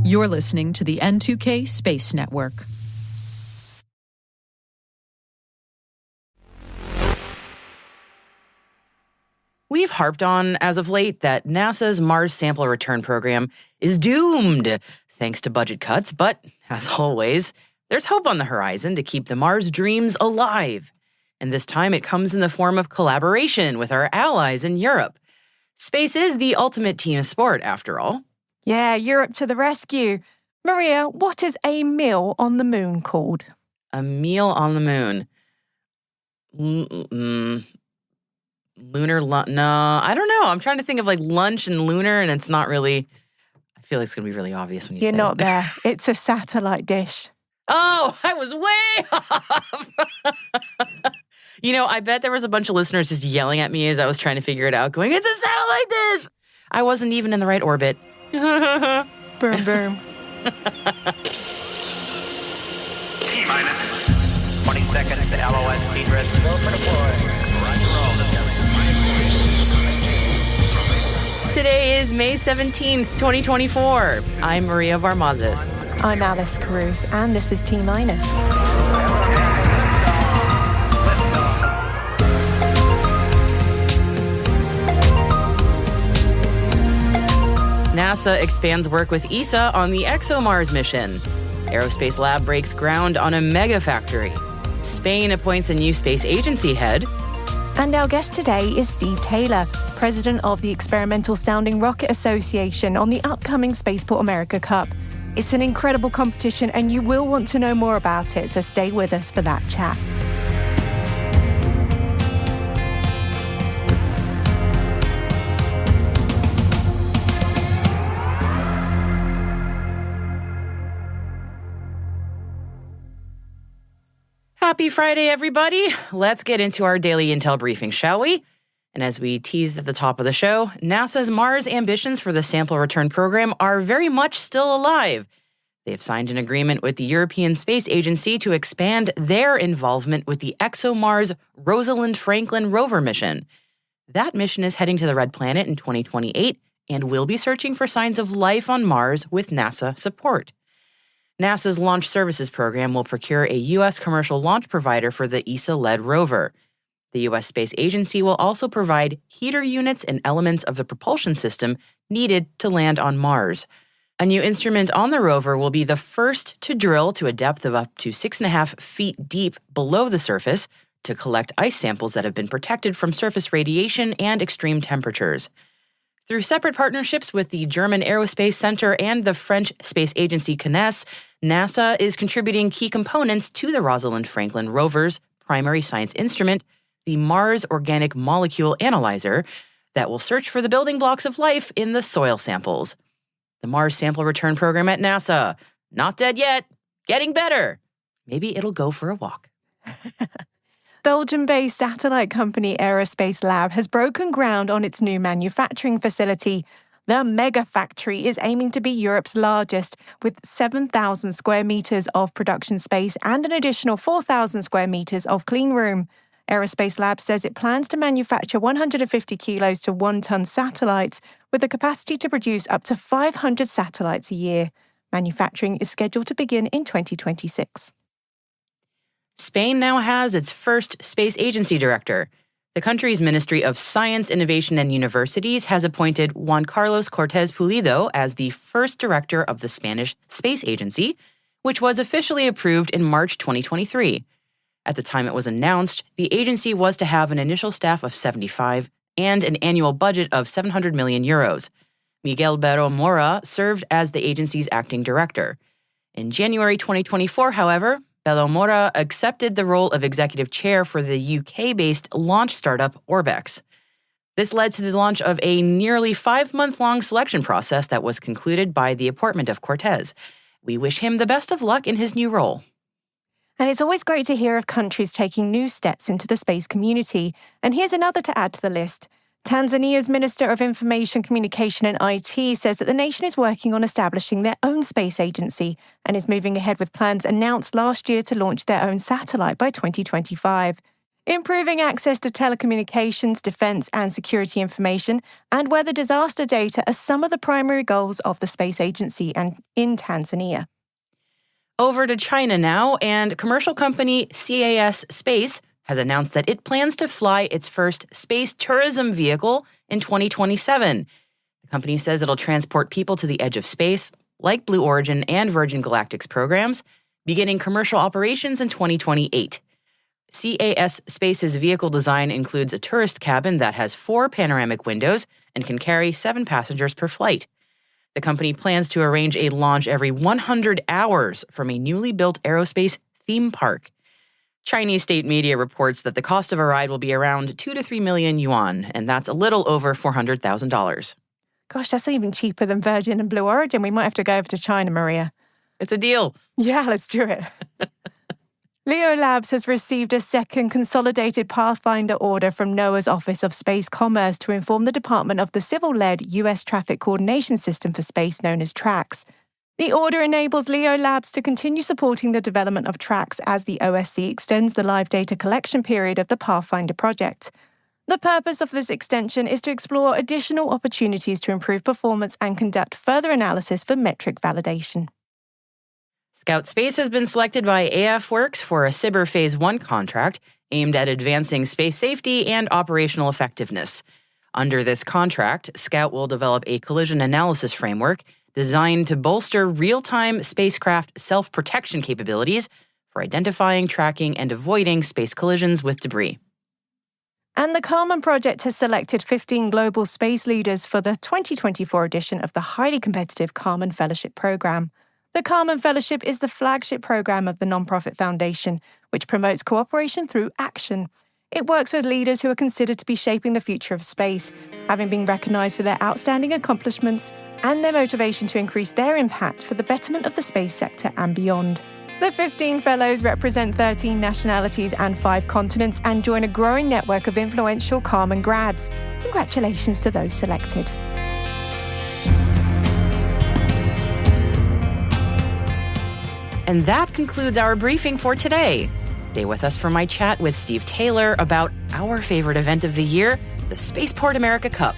You're listening to the N2K Space Network. We've harped on, as of late, that NASA's Mars Sample Return Program is doomed thanks to budget cuts, but, as always, there's hope on the horizon to keep the Mars dreams alive. And this time it comes in the form of collaboration with our allies in Europe. Space is the ultimate team sport, after all. Yeah, Europe to the rescue. Maria, what is a meal on the moon called? A meal on the moon. Lunar lunch? No, I don't know. I'm trying to think of like lunch and lunar, and it's not really. I feel like it's going to be really obvious when you say it. You're not there. It's a satellite dish. Oh, I was way off. I bet there was a bunch of listeners just yelling at me as I was trying to figure it out, going, it's a satellite dish. I wasn't even in the right orbit. Boom, boom. T-minus 20 seconds to LOS speed rest. Go for deploy. Roger roll. Today is May 17th, 2024. I'm Maria Varmazes. I'm Alice Carruth, and this is T-minus. NASA expands work with ESA on the ExoMars mission. Aerospacelab breaks ground on a mega factory. Spain appoints a new space agency head. And our guest today is Steve Taylor, president of the Experimental Sounding Rocket Association, on the upcoming Spaceport America Cup. It's an incredible competition, and you will want to know more about it, so stay with us for that chat. Happy Friday, everybody. Let's get into our daily intel briefing, shall we? And as we teased at the top of the show, NASA's Mars ambitions for the Sample Return Program are very much still alive. They have signed an agreement with the European Space Agency to expand their involvement with the ExoMars Rosalind Franklin rover mission. That mission is heading to the Red Planet in 2028 and will be searching for signs of life on Mars with NASA support. NASA's Launch Services Program will procure a U.S. commercial launch provider for the ESA-led rover. The U.S. Space Agency will also provide heater units and elements of the propulsion system needed to land on Mars. A new instrument on the rover will be the first to drill to a depth of up to 6.5 feet deep below the surface to collect ice samples that have been protected from surface radiation and extreme temperatures. Through separate partnerships with the German Aerospace Center and the French space agency CNES, NASA is contributing key components to the Rosalind Franklin rover's primary science instrument, the Mars Organic Molecule Analyzer, that will search for the building blocks of life in the soil samples. The Mars Sample Return Program at NASA. Not dead yet. Getting better. Maybe it'll go for a walk. Belgium-based satellite company Aerospacelab has broken ground on its new manufacturing facility. The mega factory is aiming to be Europe's largest, with 7,000 square meters of production space and an additional 4,000 square meters of clean room. Aerospacelab says it plans to manufacture 150 kilos to 1 ton satellites with the capacity to produce up to 500 satellites a year. Manufacturing is scheduled to begin in 2026. Spain now has its first space agency director. The country's Ministry of Science, Innovation and Universities has appointed Juan Carlos Cortés Pulido as the first director of the Spanish Space Agency, which was officially approved in March 2023. At the time it was announced, the agency was to have an initial staff of 75 and an annual budget of 700 million euros. Miguel Berro Mora served as the agency's acting director. In January 2024, however, Bello Mora accepted the role of executive chair for the UK-based launch startup Orbex. This led to the launch of a nearly 5-month-long selection process that was concluded by the appointment of Cortés. We wish him the best of luck in his new role. And it's always great to hear of countries taking new steps into the space community. And here's another to add to the list. Tanzania's Minister of Information, Communication and IT says that the nation is working on establishing their own space agency and is moving ahead with plans announced last year to launch their own satellite by 2025. Improving access to telecommunications, defense, and security information, and weather disaster data are some of the primary goals of the space agency and in Tanzania. Over to China now, and commercial company CAS Space has announced that it plans to fly its first space tourism vehicle in 2027. The company says it'll transport people to the edge of space, like Blue Origin and Virgin Galactic's programs, beginning commercial operations in 2028. CAS Space's vehicle design includes a tourist cabin that has 4 panoramic windows and can carry 7 passengers per flight. The company plans to arrange a launch every 100 hours from a newly built aerospace theme park. Chinese state media reports that the cost of a ride will be around 2 to 3 million yuan, and that's a little over $400,000. Gosh, that's even cheaper than Virgin and Blue Origin. We might have to go over to China, Maria. It's a deal. Yeah, let's do it. Leo Labs has received a second consolidated Pathfinder order from NOAA's Office of Space Commerce to inform the Department of the Civil-led U.S. Traffic Coordination System for Space, known as TRACS. The order enables Leo Labs to continue supporting the development of TRACS as the OSC extends the live data collection period of the Pathfinder project. The purpose of this extension is to explore additional opportunities to improve performance and conduct further analysis for metric validation. Scout Space has been selected by AF Works for a SBIR Phase 1 contract aimed at advancing space safety and operational effectiveness. Under this contract, Scout will develop a collision analysis framework designed to bolster real-time spacecraft self-protection capabilities for identifying, tracking, and avoiding space collisions with debris. And the Kármán project has selected 15 global space leaders for the 2024 edition of the highly competitive Kármán Fellowship Program. The Kármán Fellowship is the flagship program of the nonprofit foundation, which promotes cooperation through action. It works with leaders who are considered to be shaping the future of space, having been recognized for their outstanding accomplishments and their motivation to increase their impact for the betterment of the space sector and beyond. The 15 fellows represent 13 nationalities and 5 continents and join a growing network of influential Kármán grads. Congratulations to those selected. And that concludes our briefing for today. Stay with us for my chat with Steve Taylor about our favorite event of the year, the Spaceport America Cup.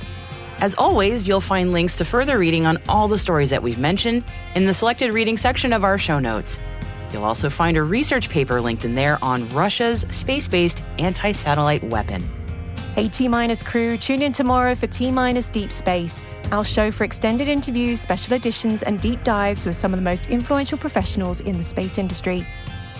As always, you'll find links to further reading on all the stories that we've mentioned in the selected reading section of our show notes. You'll also find a research paper linked in there on Russia's space-based anti-satellite weapon. Hey T-Minus crew, tune in tomorrow for T-Minus Deep Space, our show for extended interviews, special editions, and deep dives with some of the most influential professionals in the space industry.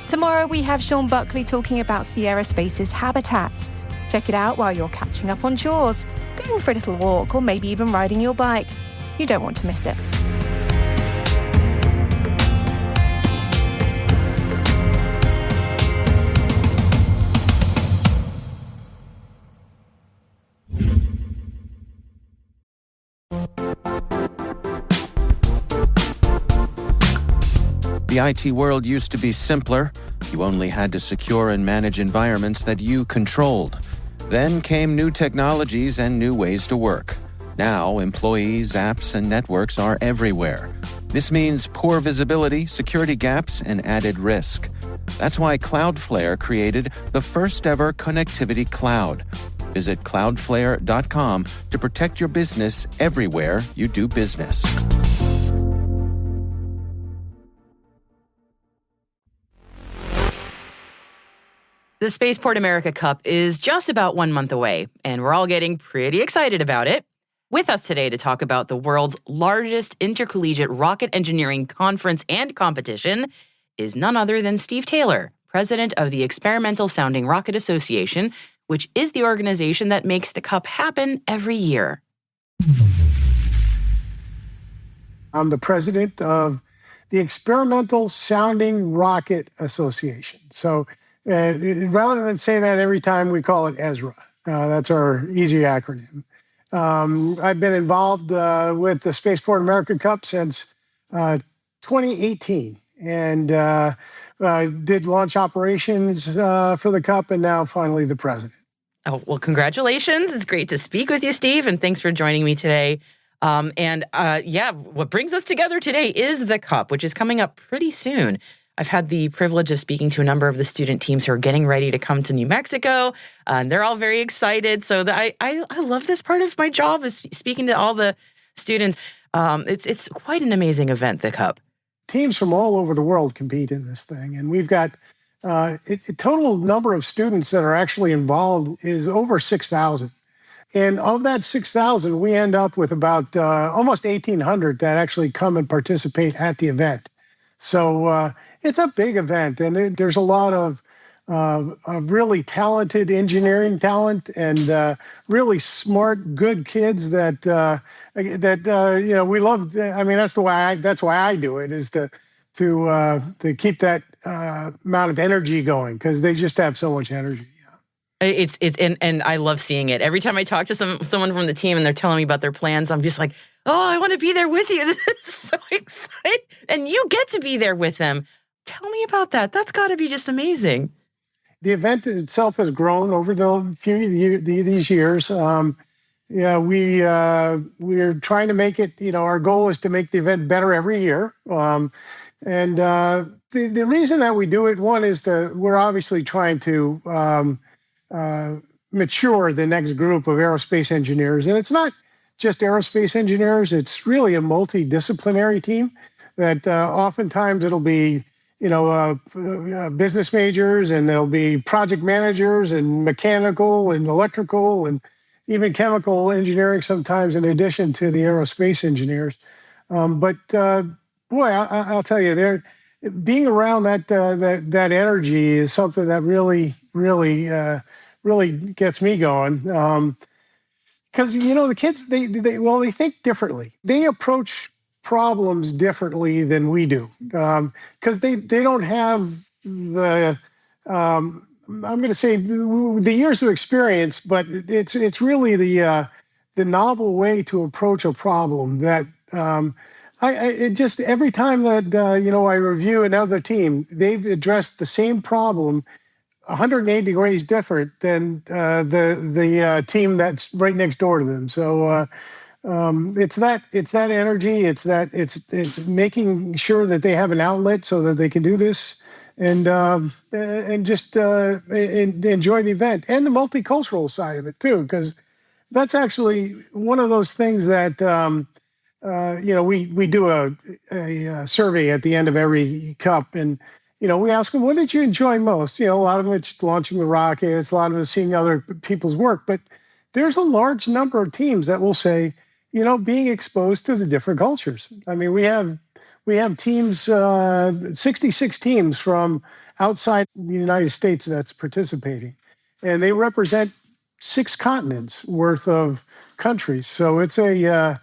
Tomorrow we have Sean Buckley talking about Sierra Space's habitats. Check it out while you're catching up on chores, going for a little walk, or maybe even riding your bike. You don't want to miss it. The IT world used to be simpler. You only had to secure and manage environments that you controlled. Then came new technologies and new ways to work. Now, employees, apps, and networks are everywhere. This means poor visibility, security gaps, and added risk. That's why Cloudflare created the first-ever connectivity cloud. Visit cloudflare.com to protect your business everywhere you do business. The Spaceport America Cup is just about 1 month away, and we're all getting pretty excited about it. With us today to talk about the world's largest intercollegiate rocket engineering conference and competition is none other than Steve Taylor, president of the Experimental Sounding Rocket Association, which is the organization that makes the Cup happen every year. I'm the president of the Experimental Sounding Rocket Association. So rather than say that every time, we call it ESRA. That's our easy acronym. I've been involved with the Spaceport America Cup since 2018 and did launch operations for the Cup and now finally the president. Oh, well, congratulations. It's great to speak with you, Steve, and thanks for joining me today. What brings us together today is the Cup, which is coming up pretty soon. I've had the privilege of speaking to a number of the student teams who are getting ready to come to New Mexico, and they're all very excited. So I love this part of my job is speaking to all the students. It's quite an amazing event, the Cup. Teams from all over the world compete in this thing, and we've got the total number of students that are actually involved is over 6,000. And of that 6,000, we end up with about almost 1,800 that actually come and participate at the event. So it's a big event, and there's a lot of really talented engineering talent and really smart, good kids that we love. I mean, that's why I do it, is to keep that amount of energy going, because they just have so much energy. And I love seeing it. Every time I talk to someone from the team and they're telling me about their plans, I'm just like, oh, I want to be there with you. This is so exciting. And you get to be there with them. Tell me about that. That's got to be just amazing. The event itself has grown over these years. We're trying to make it, our goal is to make the event better every year. The reason that we do it, one is we're obviously trying to mature the next group of aerospace engineers. And it's not just aerospace engineers, it's really a multidisciplinary team that oftentimes it'll be, business majors, and there'll be project managers and mechanical and electrical and even chemical engineering sometimes, in addition to the aerospace engineers. But I'll tell you, being around that energy is something that really gets me going. Because the kids, they think differently. They approach problems differently than we do, because they don't have the I'm going to say the years of experience, but it's really the novel way to approach a problem that it just every time that I review another team, they've addressed the same problem 180 degrees different than the team that's right next door to them. So it's that energy. It's making sure that they have an outlet so that they can do this and just enjoy the event, and the multicultural side of it too, because that's actually one of those things that we do a survey at the end of every Cup, and we ask them, what did you enjoy most? A lot of them it's launching the rockets, a lot of it's seeing other people's work, but there's a large number of teams that will say, being exposed to the different cultures. I mean, we have teams, 66 teams from outside the United States that's participating, and they represent 6 continents worth of countries. So it's a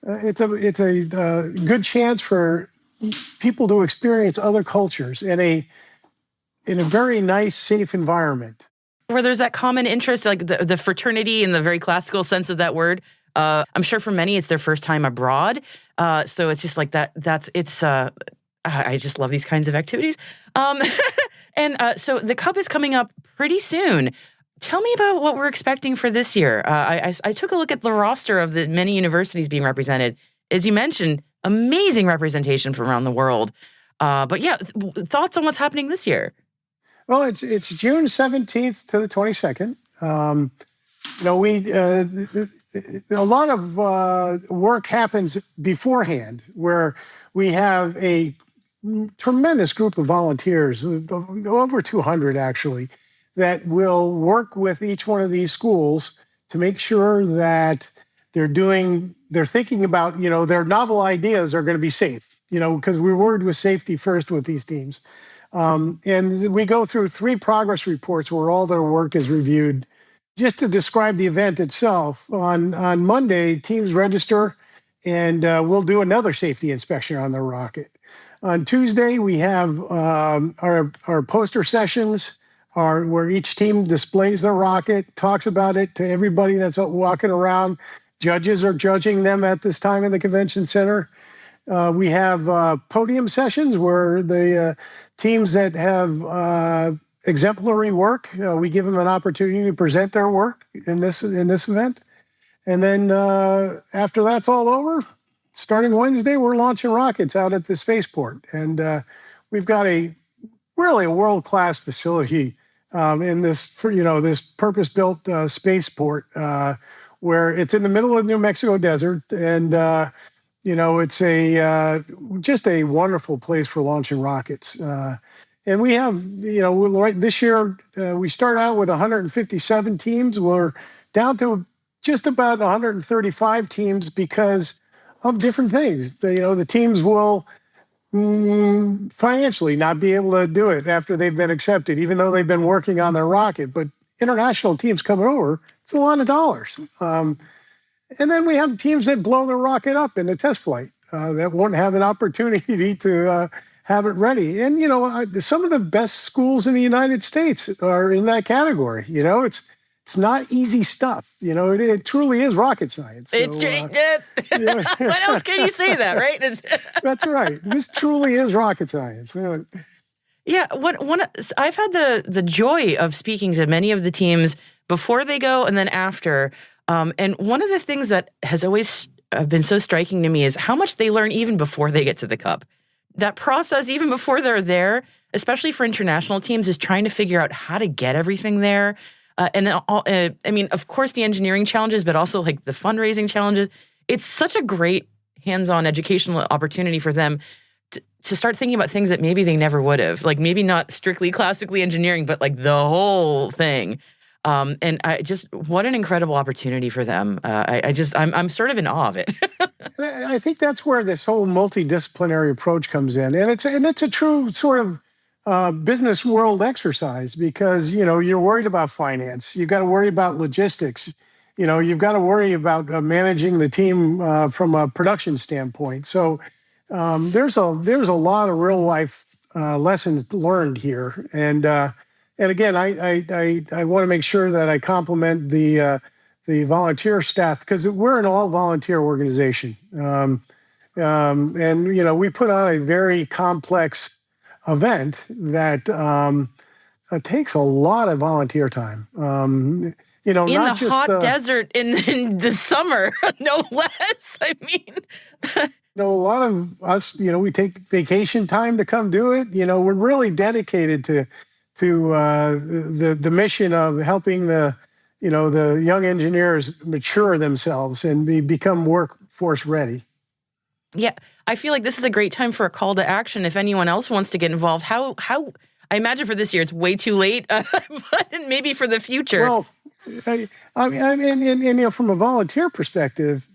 good chance for people to experience other cultures in a very nice, safe environment. Where there's that common interest, like the fraternity in the very classical sense of that word. I'm sure for many, it's their first time abroad. So it's just like that. I just love these kinds of activities. So the Cup is coming up pretty soon. Tell me about what we're expecting for this year. I took a look at the roster of the many universities being represented. As you mentioned, amazing representation from around the world. But yeah, thoughts on what's happening this year? Well, it's June 17th to the 22nd. A lot of work happens beforehand, where we have a tremendous group of volunteers, over 200 actually, that will work with each one of these schools to make sure that they're thinking about, their novel ideas are going to be safe, because we're worried with safety first with these teams. And we go through 3 progress reports where all their work is reviewed. Just to describe the event itself, on Monday, teams register, and we'll do another safety inspection on the rocket. On Tuesday, we have our poster sessions, where each team displays their rocket, talks about it to everybody that's walking around. Judges are judging them at this time in the convention center. We have podium sessions where the teams that have exemplary work, we give them an opportunity to present their work in this event. And then after that's all over, starting Wednesday, we're launching rockets out at the spaceport. And we've got a really a world-class facility in this, this purpose-built spaceport where it's in the middle of the New Mexico desert, and it's just a wonderful place for launching rockets. And we have, right this year, we start out with 157 teams. We're down to just about 135 teams because of different things. The teams will financially not be able to do it after they've been accepted, even though they've been working on their rocket. But international teams coming over, it's a lot of dollars. And then we have teams that blow the rocket up in the test flight that won't have an opportunity to have it ready. And, some of the best schools in the United States are in that category. It's not easy stuff. It truly is rocket science. So, what else can you say that, right? That's right. This truly is rocket science. Yeah, I've had the joy of speaking to many of the teams before they go and then after. And one of the things that has always been so striking to me is how much they learn even before they get to the Cup. That process, even before they're there, especially for international teams, is trying to figure out how to get everything there. Of course, the engineering challenges, but also like the fundraising challenges. It's such a great hands-on educational opportunity for them to start thinking about things that maybe they never would have. Like maybe not strictly classically engineering, but like the whole thing. And what an incredible opportunity for them. I'm sort of in awe of it. I think that's where this whole multidisciplinary approach comes in. And it's a true sort of business world exercise because, you're worried about finance. You've got to worry about logistics. You've got to worry about managing the team from a production standpoint. So there's a lot of real life lessons learned here. And again, I want to make sure that I compliment the volunteer staff because we're an all volunteer organization. And we put on a very complex event that takes a lot of volunteer time. In not the just hot desert in the summer, no less. I mean, a lot of us, we take vacation time to come do it. We're really dedicated to the mission of helping the young engineers mature themselves and become workforce ready. Yeah, I feel like this is a great time for a call to action. If anyone else wants to get involved, how I imagine for this year it's way too late, but maybe for the future. Well, from a volunteer perspective,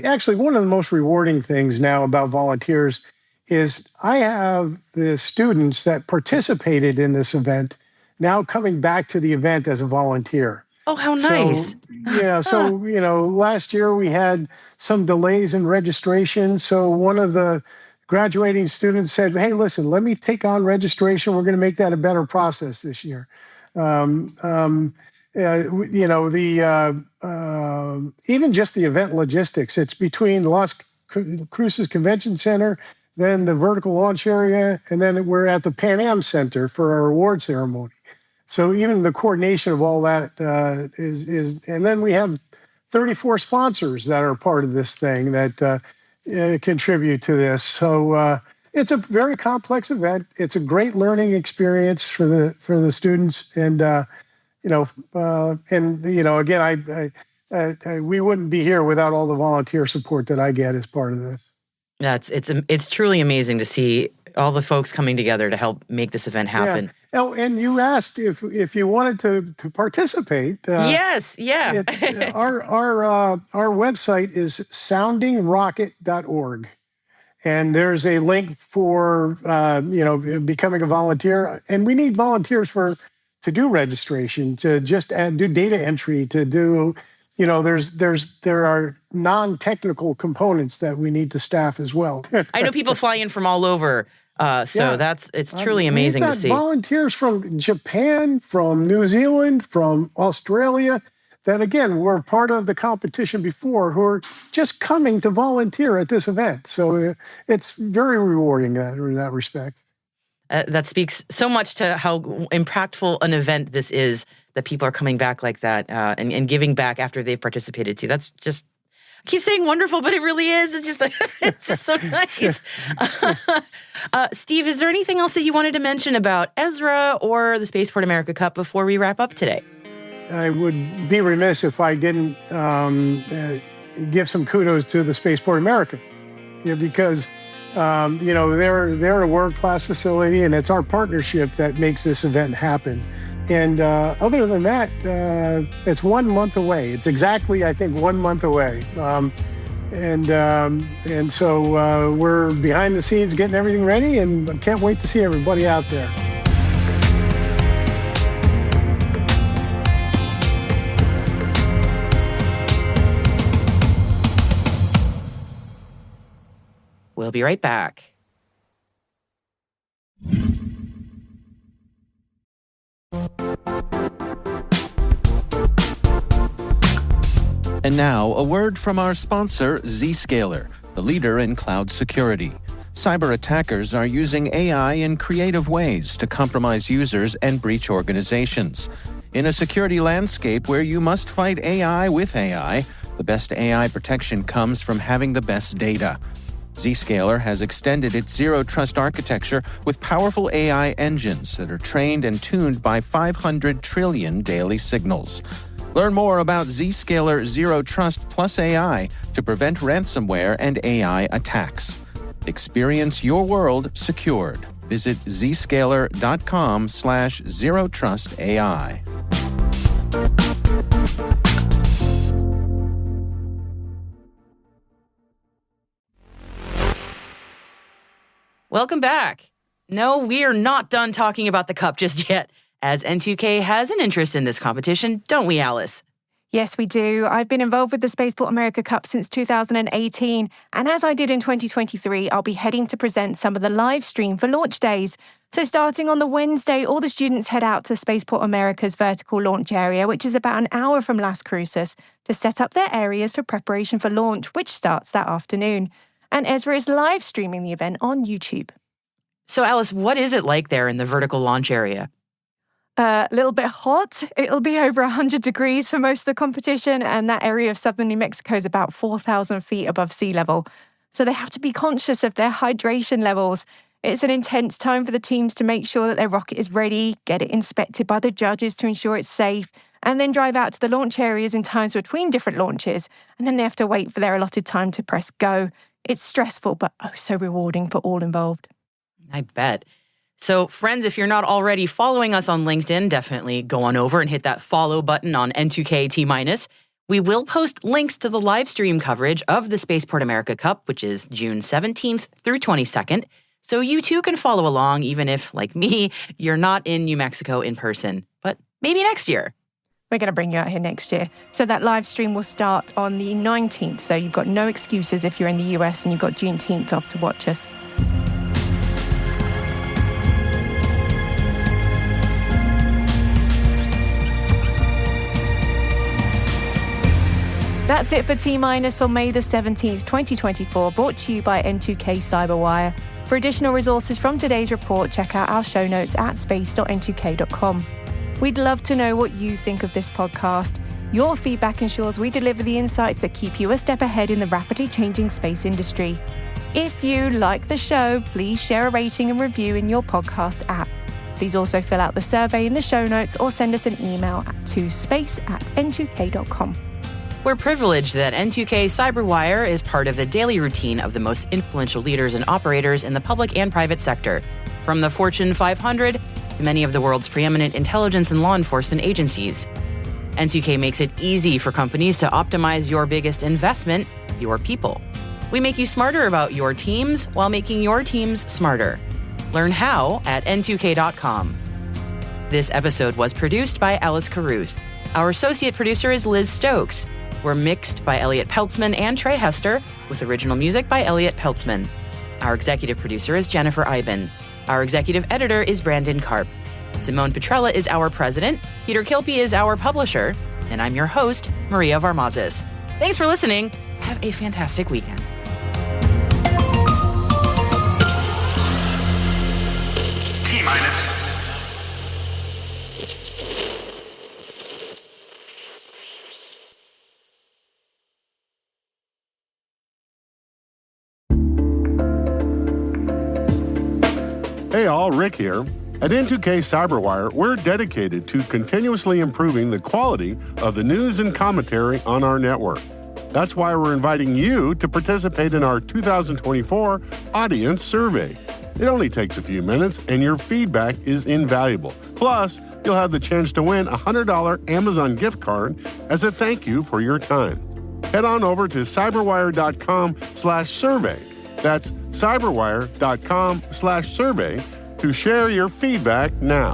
actually one of the most rewarding things now about volunteers is I have the students that participated in this event now coming back to the event as a volunteer. Oh, how nice. So, last year we had some delays in registration. So one of the graduating students said, hey, listen, let me take on registration. We're going to make that a better process this year. Even just the event logistics, it's between Las Cruces Convention Center, then the vertical launch area, and then we're at the Pan Am Center for our award ceremony. So even the coordination of all that is, and then we have 34 sponsors that are part of this thing that contribute to this. So it's a very complex event. It's a great learning experience for the students, and again, we wouldn't be here without all the volunteer support that I get as part of this. It's truly amazing to see all the folks coming together to help make this event happen. Yeah. Oh, and you asked if you wanted to participate. Yes, yeah. Our website is soundingrocket.org, and there's a link for becoming a volunteer. And we need volunteers to do registration, to just do data entry, to do. There are non-technical components that we need to staff as well. I know people fly in from all over, it's truly amazing to see. Volunteers from Japan, from New Zealand, from Australia, that again were part of the competition before, who are just coming to volunteer at this event. So it's very rewarding in that respect. That speaks so much to how impactful an event this is, that people are coming back like that and giving back after they've participated too. That's just, keep saying wonderful, but it really is. It's just so nice. Steve, is there anything else that you wanted to mention about ESRA or the Spaceport America Cup before we wrap up today? I would be remiss if I didn't give some kudos to the Spaceport America, because they're a world-class facility, and it's our partnership that makes this event happen. And other than that, it's 1 month away. It's exactly, I think, 1 month away. And so we're behind the scenes getting everything ready, and I can't wait to see everybody out there. We'll be right back. And now, a word from our sponsor, Zscaler, the leader in cloud security. Cyber attackers are using AI in creative ways to compromise users and breach organizations. In a security landscape where you must fight AI with AI, the best AI protection comes from having the best data. Zscaler has extended its zero-trust architecture with powerful AI engines that are trained and tuned by 500 trillion daily signals. Learn more about Zscaler Zero Trust Plus AI to prevent ransomware and AI attacks. Experience your world secured. Visit zscaler.com/zerotrustai. Welcome back. No, we are not done talking about the Cup just yet, as N2K has an interest in this competition, don't we, Alice? Yes, we do. I've been involved with the Spaceport America Cup since 2018, and as I did in 2023, I'll be heading to present some of the live stream for launch days. So starting on the Wednesday, all the students head out to Spaceport America's vertical launch area, which is about an hour from Las Cruces, to set up their areas for preparation for launch, which starts that afternoon. And ESRA is live streaming the event on YouTube. So, Alice, what is it like there in the vertical launch area? A little bit hot. It'll be over 100 degrees for most of the competition, and that area of southern New Mexico is about 4,000 feet above sea level. So they have to be conscious of their hydration levels. It's an intense time for the teams to make sure that their rocket is ready, get it inspected by the judges to ensure it's safe, and then drive out to the launch areas in times between different launches. And then they have to wait for their allotted time to press go. It's stressful, but oh so rewarding for all involved. I bet. So, friends, if you're not already following us on LinkedIn, definitely go on over and hit that follow button on N2K T-. We will post links to the live stream coverage of the Spaceport America Cup, which is June 17th through 22nd. So you too can follow along, even if, like me, you're not in New Mexico in person. But maybe next year. We're going to bring you out here next year. So that live stream will start on the 19th. So you've got no excuses if you're in the US and you've got Juneteenth off to watch us. That's it for T- for May the 17th, 2024, brought to you by N2K Cyberwire. For additional resources from today's report, check out our show notes at space.n2k.com. We'd love to know what you think of this podcast. Your feedback ensures we deliver the insights that keep you a step ahead in the rapidly changing space industry. If you like the show, please share a rating and review in your podcast app. Please also fill out the survey in the show notes or send us an email to space@n2k.com. We're privileged that N2K Cyberwire is part of the daily routine of the most influential leaders and operators in the public and private sector, from the Fortune 500 to many of the world's preeminent intelligence and law enforcement agencies. N2K makes it easy for companies to optimize your biggest investment, your people. We make you smarter about your teams while making your teams smarter. Learn how at n2k.com. This episode was produced by Alice Carruth. Our associate producer is Liz Stokes. We're mixed by Elliot Peltzman and Trey Hester, with original music by Elliot Peltzman. Our executive producer is Jennifer Iben. Our executive editor is Brandon Karp. Simone Petrella is our president, Peter Kilpie is our publisher, and I'm your host, Maria Varmazes. Thanks for listening. Have a fantastic weekend. T-. Hey all, Rick here. At N2K Cyberwire, we're dedicated to continuously improving the quality of the news and commentary on our network. That's why we're inviting you to participate in our 2024 audience survey. It only takes a few minutes, and your feedback is invaluable. Plus, you'll have the chance to win a $100 Amazon gift card as a thank you for your time. Head on over to cyberwire.com/survey. That's cyberwire.com/survey to share your feedback now.